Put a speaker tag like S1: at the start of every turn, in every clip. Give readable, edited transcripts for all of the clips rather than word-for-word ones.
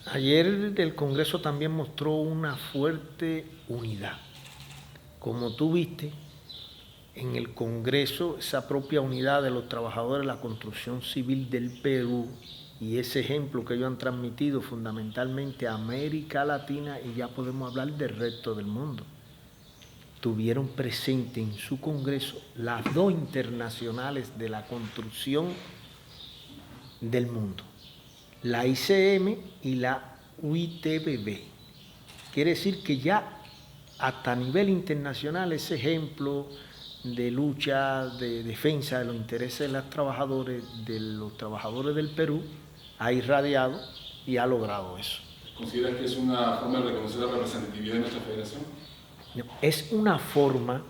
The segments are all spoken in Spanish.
S1: Ayer el Congreso también mostró una fuerte unidad. Como tú viste, en el Congreso esa propia unidad de los trabajadores de la construcción civil del Perú y ese ejemplo que ellos han transmitido fundamentalmente a América Latina, y ya podemos hablar del resto del mundo, tuvieron presente en su Congreso las dos internacionales de la construcción del mundo, la ICM y la UITBB. Quiere decir que ya hasta a nivel internacional ese ejemplo de lucha, de defensa de los intereses de los trabajadores del Perú ha irradiado y ha logrado eso.
S2: ¿Consideras que es una forma de reconocer la representatividad de nuestra federación?
S1: No, es una forma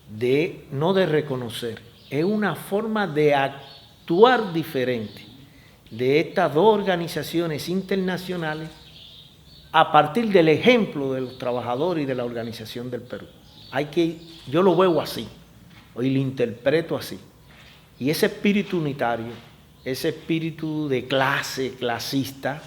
S1: de, no de reconocer, es una forma de actuar diferente de estas dos organizaciones internacionales a partir del ejemplo de los trabajadores y de la organización del Perú. Yo lo veo así, y lo interpreto así. Y ese espíritu unitario, ese espíritu de clase, clasista,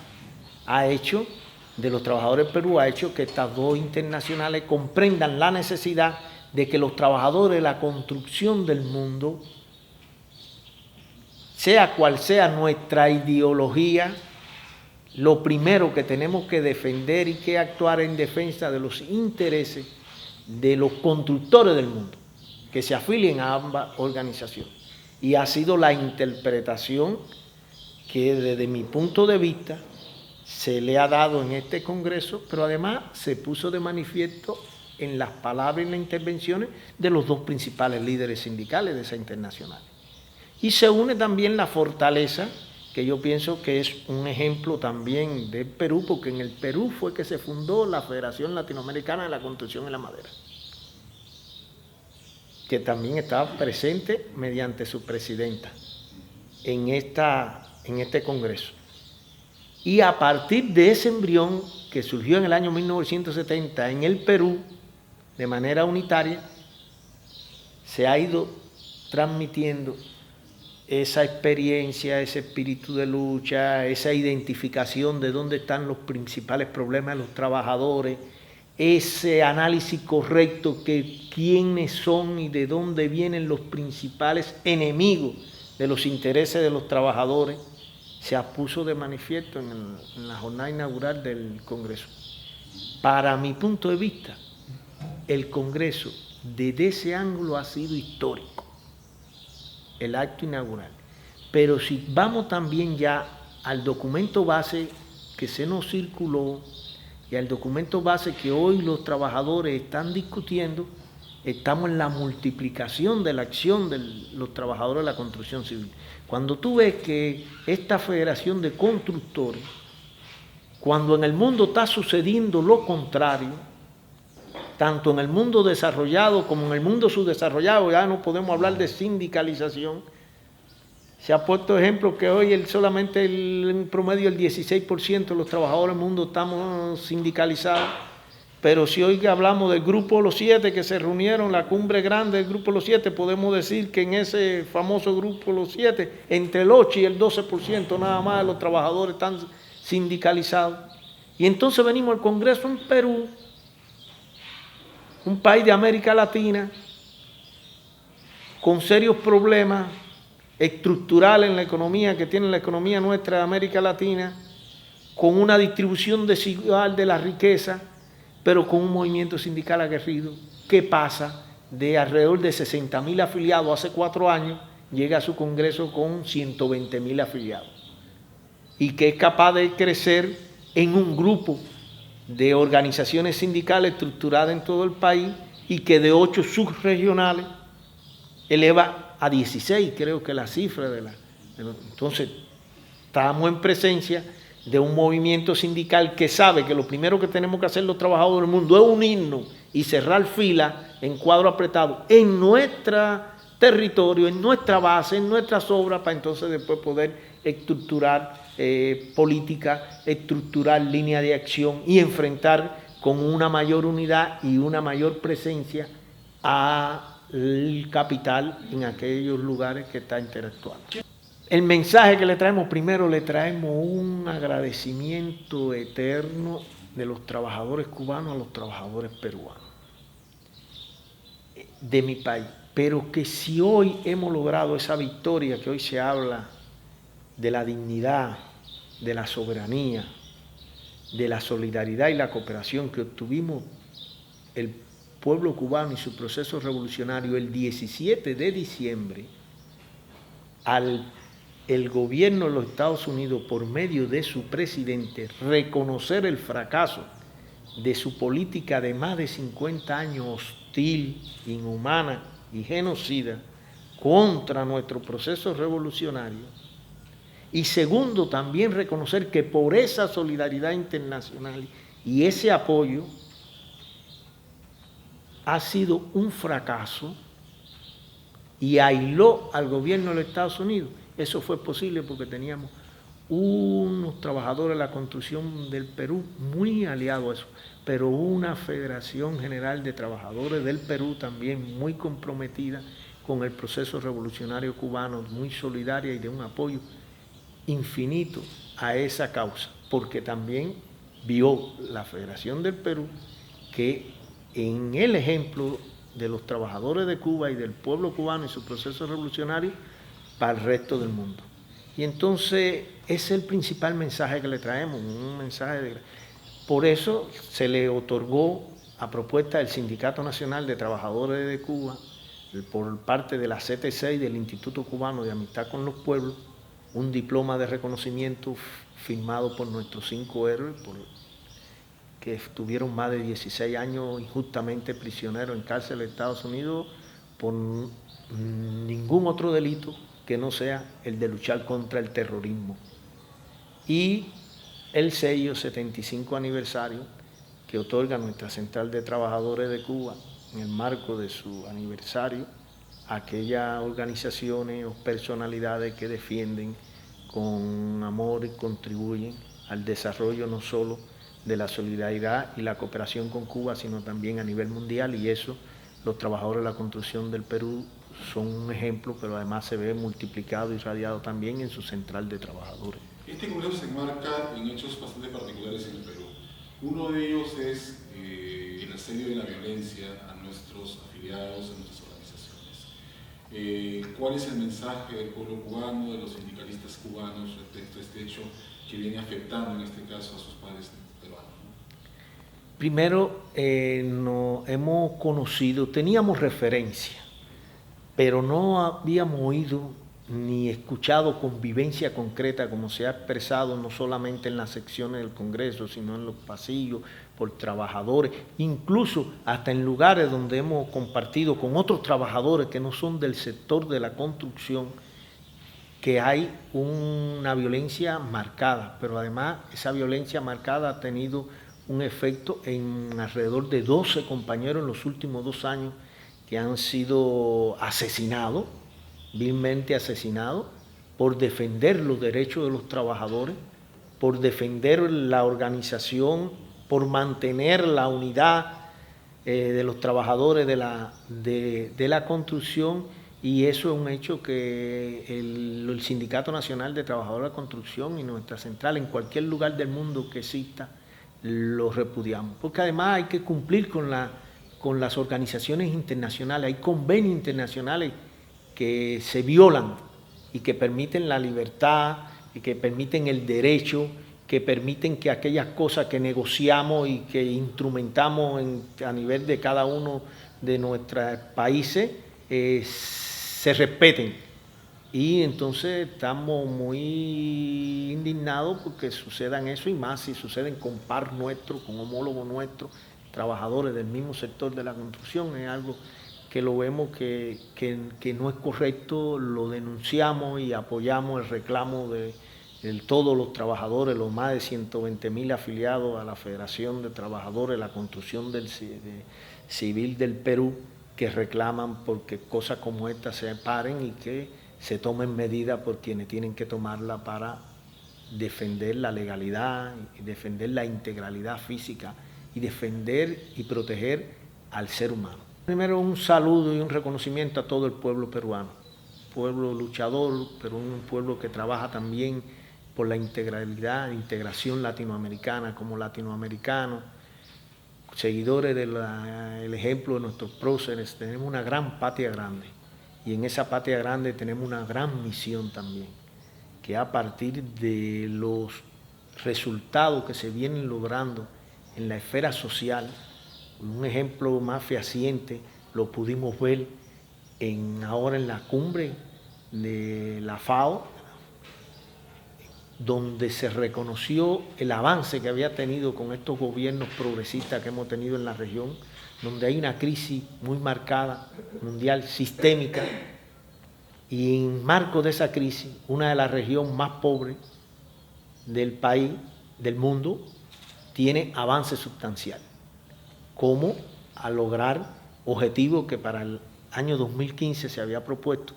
S1: de los trabajadores del Perú, ha hecho que estas dos internacionales comprendan la necesidad de que los trabajadores de la construcción del mundo, sea cual sea nuestra ideología, lo primero que tenemos que defender y que actuar en defensa de los intereses de los constructores del mundo, que se afilien a ambas organizaciones. Y ha sido la interpretación que desde mi punto de vista se le ha dado en este Congreso, pero además se puso de manifiesto en las palabras y las intervenciones de los dos principales líderes sindicales de esa internacional. Y se une también la fortaleza, que yo pienso que es un ejemplo también del Perú, porque en el Perú fue que se fundó la Federación Latinoamericana de la Construcción y la Madera, que también estaba presente mediante su presidenta en este Congreso. Y a partir de ese embrión que surgió en el año 1970 en el Perú, de manera unitaria, se ha ido transmitiendo esa experiencia, ese espíritu de lucha, esa identificación de dónde están los principales problemas de los trabajadores, ese análisis correcto de quiénes son y de dónde vienen los principales enemigos de los intereses de los trabajadores, se puso de manifiesto en la jornada inaugural del Congreso. Para mi punto de vista, el Congreso desde ese ángulo ha sido histórico, el acto inaugural. Pero si vamos también ya al documento base que se nos circuló y al documento base que hoy los trabajadores están discutiendo, estamos en la multiplicación de la acción de los trabajadores de la construcción civil. Cuando tú ves que esta federación de constructores, cuando en el mundo está sucediendo lo contrario, tanto en el mundo desarrollado como en el mundo subdesarrollado, ya no podemos hablar de sindicalización. Se ha puesto ejemplo que hoy solamente en promedio el 16% de los trabajadores del mundo estamos sindicalizados, pero si hoy hablamos del Grupo Los Siete que se reunieron, la cumbre grande del Grupo Los Siete, podemos decir que en ese famoso Grupo Los Siete, entre el 8 y el 12% nada más de los trabajadores están sindicalizados. Y entonces venimos al Congreso en Perú, un país de América Latina con serios problemas estructurales en la economía que tiene la economía nuestra de América Latina, con una distribución desigual de la riqueza, pero con un movimiento sindical aguerrido que pasa de alrededor de 60.000 afiliados hace 4 años, llega a su Congreso con 120.000 afiliados y que es capaz de crecer en un grupo de organizaciones sindicales estructuradas en todo el país y que de 8 subregionales eleva a 16, creo que la cifra entonces estamos en presencia de un movimiento sindical que sabe que lo primero que tenemos que hacer los trabajadores del mundo es unirnos y cerrar fila en cuadro apretado en nuestro territorio, en nuestra base, en nuestras obras, para entonces después poder estructurar política, estructurar línea de acción y enfrentar con una mayor unidad y una mayor presencia al capital en aquellos lugares que está interactuando. El mensaje que le traemos, primero le traemos un agradecimiento eterno de los trabajadores cubanos a los trabajadores peruanos de mi país. Pero que si hoy hemos logrado esa victoria, que hoy se habla de la dignidad, de la soberanía, de la solidaridad y la cooperación que obtuvimos el pueblo cubano y su proceso revolucionario el 17 de diciembre, el gobierno de los Estados Unidos, por medio de su presidente, reconocer el fracaso de su política de más de 50 años hostil, inhumana y genocida contra nuestro proceso revolucionario. Y segundo, también reconocer que por esa solidaridad internacional y ese apoyo ha sido un fracaso y aisló al gobierno de los Estados Unidos. Eso fue posible porque teníamos unos trabajadores de la construcción del Perú muy aliados a eso, pero una Federación General de Trabajadores del Perú también muy comprometida con el proceso revolucionario cubano, muy solidaria y de un apoyo infinito a esa causa, porque también vio la Federación del Perú que en el ejemplo de los trabajadores de Cuba y del pueblo cubano y su proceso revolucionario para el resto del mundo. Y entonces ese es el principal mensaje que le traemos, un mensaje de... Por eso se le otorgó a propuesta del Sindicato Nacional de Trabajadores de Cuba, por parte de la CTC y del Instituto Cubano de Amistad con los Pueblos, un diploma de reconocimiento firmado por nuestros 5 héroes, que estuvieron más de 16 años injustamente prisioneros en cárcel de Estados Unidos por ningún otro delito que no sea el de luchar contra el terrorismo. Y el sello 75 aniversario que otorga nuestra Central de Trabajadores de Cuba en el marco de su aniversario a aquellas organizaciones o personalidades que defienden con amor y contribuyen al desarrollo no solo de la solidaridad y la cooperación con Cuba, sino también a nivel mundial, y eso los trabajadores de la construcción del Perú son un ejemplo, pero además se ve multiplicado y radiado también en su central de trabajadores.
S2: Este congreso se enmarca en hechos bastante particulares en el Perú. Uno de ellos es el asedio de la violencia a nuestros afiliados, a nuestras organizaciones. ¿Cuál es el mensaje del pueblo cubano, de los sindicalistas cubanos respecto a este hecho que viene afectando en este caso a sus padres peruanos?
S1: Primero, no hemos conocido, teníamos referencia, pero no habíamos oído ni escuchado convivencia concreta como se ha expresado no solamente en las secciones del Congreso, sino en los pasillos, por trabajadores, incluso hasta en lugares donde hemos compartido con otros trabajadores que no son del sector de la construcción, que hay una violencia marcada, pero además esa violencia marcada ha tenido un efecto en alrededor de 12 compañeros en los últimos 2 años que han sido asesinados, vilmente asesinados, por defender los derechos de los trabajadores, por defender la organización, por mantener la unidad de los trabajadores de la construcción, y eso es un hecho que el Sindicato Nacional de Trabajadores de la Construcción y nuestra central, en cualquier lugar del mundo que exista, lo repudiamos. Porque además hay que cumplir con las organizaciones internacionales, hay convenios internacionales que se violan y que permiten la libertad y que permiten el derecho, que permiten que aquellas cosas que negociamos y que instrumentamos a nivel de cada uno de nuestros países se respeten. Y entonces estamos muy indignados porque sucedan eso, y más si suceden con par nuestro, con homólogos nuestros, trabajadores del mismo sector de la construcción. Es algo que lo vemos que no es correcto, lo denunciamos y apoyamos el reclamo de todos los trabajadores, los más de 120.000 afiliados a la Federación de Trabajadores de la Construcción Civil del Perú, que reclaman porque cosas como esta se paren y que se tomen medidas por quienes tienen que tomarla para defender la legalidad, y defender la integralidad física y defender y proteger al ser humano. Primero, un saludo y un reconocimiento a todo el pueblo peruano, pueblo luchador, pero un pueblo que trabaja también por la integración latinoamericana como latinoamericano, seguidores del ejemplo de nuestros próceres. Tenemos una gran patria grande, y en esa patria grande tenemos una gran misión también, que a partir de los resultados que se vienen logrando en la esfera social, un ejemplo más fehaciente lo pudimos ver ahora en la cumbre de la FAO, donde se reconoció el avance que había tenido con estos gobiernos progresistas que hemos tenido en la región, donde hay una crisis muy marcada, mundial, sistémica, y en marco de esa crisis, una de las regiones más pobres del país, del mundo, tiene avance sustancial, como a lograr objetivos que para el año 2015 se había propuesto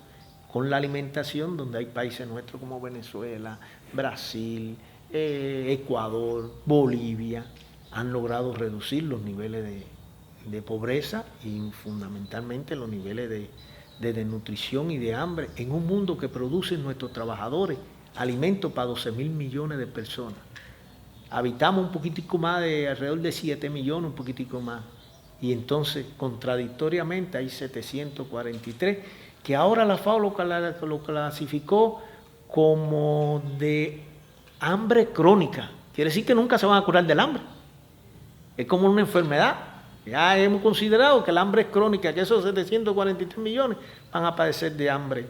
S1: con la alimentación, donde hay países nuestros como Venezuela, Brasil, Ecuador, Bolivia, han logrado reducir los niveles de pobreza y fundamentalmente los niveles de desnutrición y de hambre en un mundo que produce nuestros trabajadores alimentos para 12.000 millones de personas. Habitamos un poquitico más de alrededor de 7 millones, un poquitico más. Y entonces, contradictoriamente, hay 743, que ahora la FAO lo clasificó como de hambre crónica. Quiere decir que nunca se van a curar del hambre. Es como una enfermedad. Ya hemos considerado que el hambre es crónica, que esos 743 millones van a padecer de hambre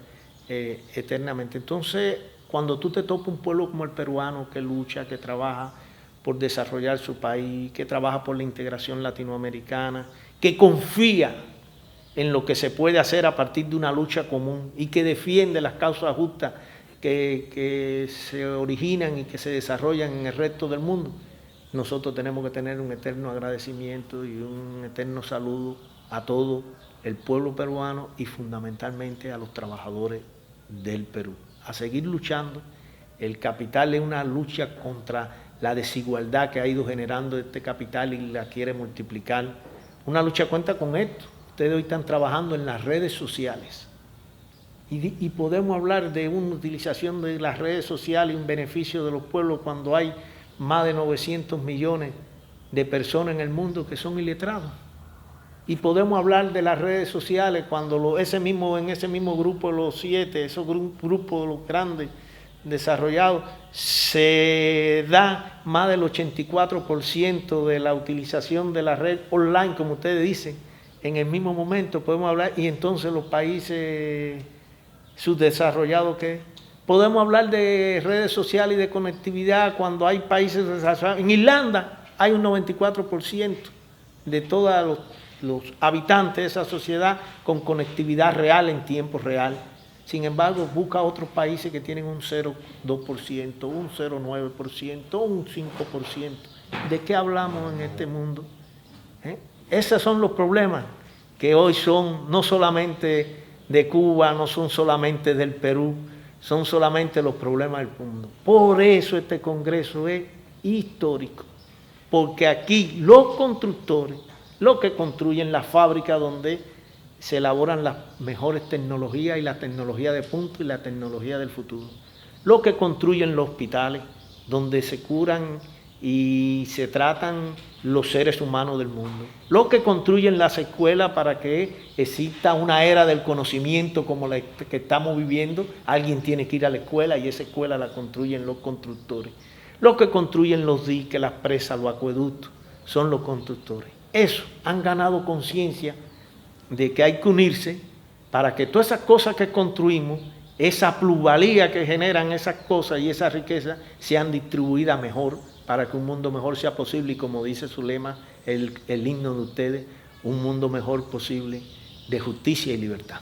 S1: eternamente. Entonces, cuando tú te topas un pueblo como el peruano que lucha, que trabaja por desarrollar su país, que trabaja por la integración latinoamericana, que confía en lo que se puede hacer a partir de una lucha común y que defiende las causas justas que se originan y que se desarrollan en el resto del mundo, nosotros tenemos que tener un eterno agradecimiento y un eterno saludo a todo el pueblo peruano y fundamentalmente a los trabajadores del Perú. A seguir luchando. El capital es una lucha contra la desigualdad que ha ido generando este capital y la quiere multiplicar. Una lucha cuenta con esto. Ustedes hoy están trabajando en las redes sociales y podemos hablar de una utilización de las redes sociales en beneficio de los pueblos cuando hay más de 900 millones de personas en el mundo que son iletrados. Y podemos hablar de las redes sociales cuando en ese mismo grupo de los 7, esos grupos de los grandes desarrollados, se da más del 84% de la utilización de la red online, como ustedes dicen, en el mismo momento podemos hablar, y entonces los países subdesarrollados, ¿qué? Podemos hablar de redes sociales y de conectividad cuando hay países desarrollados. En Irlanda hay un 94% de todos los habitantes de esa sociedad con conectividad real en tiempo real. Sin embargo, busca otros países que tienen un 0,2%, un 0,9%, un 5%. ¿De qué hablamos en este mundo? Esos son los problemas que hoy son no solamente de Cuba, no son solamente del Perú, son solamente los problemas del mundo. Por eso este Congreso es histórico, porque aquí los constructores, los que construyen la fábrica donde se elaboran las mejores tecnologías y la tecnología de punta y la tecnología del futuro. Los que construyen los hospitales donde se curan y se tratan los seres humanos del mundo. Los que construyen las escuelas para que exista una era del conocimiento como la que estamos viviendo. Alguien tiene que ir a la escuela y esa escuela la construyen los constructores. Los que construyen los diques, las presas, los acueductos, son los constructores. Eso, han ganado conciencia de que hay que unirse para que todas esas cosas que construimos, esa plusvalía que generan esas cosas y esa riqueza, sean distribuidas mejor para que un mundo mejor sea posible y, como dice su lema, el himno de ustedes, un mundo mejor posible de justicia y libertad.